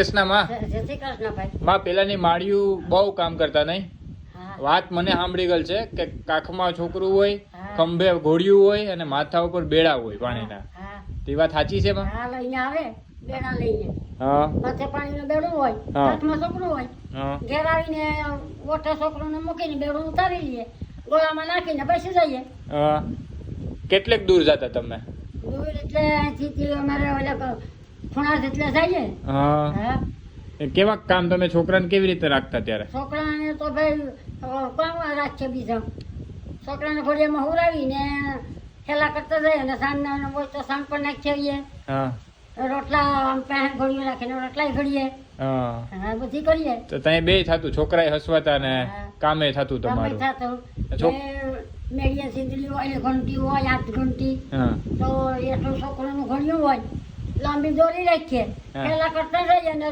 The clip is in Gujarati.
કૃષ્ણમાં જય શ્રી કૃષ્ણ ભાઈ. માં પેલાની માળિયું બહુ કામ કરતા નહીં? હા વાત મને સાંભળી ગયેલ છે કે કાખમાં છોકરું હોય, હા. ખંભે ઘોડિયું હોય અને માથા ઉપર બેડા હોય પાણીના. હા તે વાત સાચી છે માં? હા લઈને આવે બેડા લઈને હા માથે પાણીનું બેડું હોય, હા. હાથમાં છોકરું હોય, હા ઘેર આવીને ઓઠે છોકરોને મૂકીને બેડું ઉતારી લઈએ, ગોળામાં નાખીને બેસી જઈએ. હા. કેટલેક દૂર જતા તમે? દૂર એટલે અહીંથી અમારે ઓલા ખૂણા જેટલે જઈએ. હા. હા એ કેવા કામ તમે છોકરાને કેવી રીતે રાખતા ત્યારે? છોકરાને તો ભાઈ કામ રાખીએ બીજા છોકરાને ઘોડિયામાં હુરાવીને ખેલા કરતા જઈએ અને સાંજના હોય તો સાંજ પર નાખીએ, હા રોટલા આમ પહેન ઘોડીએ રાખીને રોટલાય ઘડીએ, હા. હા બધી કરીએ. તો ત્યાં બે થતું, છોકરાએ હસવાતા ને હા. કામે થતું તમારું? મેળીએ સીંદડી હોય, ઘંટી હોય, 8 ઘંટી હા તો એટલું છોકરાનું ઘડિયું હોય, લાંબી દોરી રાખીએ, હા. ખેલા કરતા જઈએ ને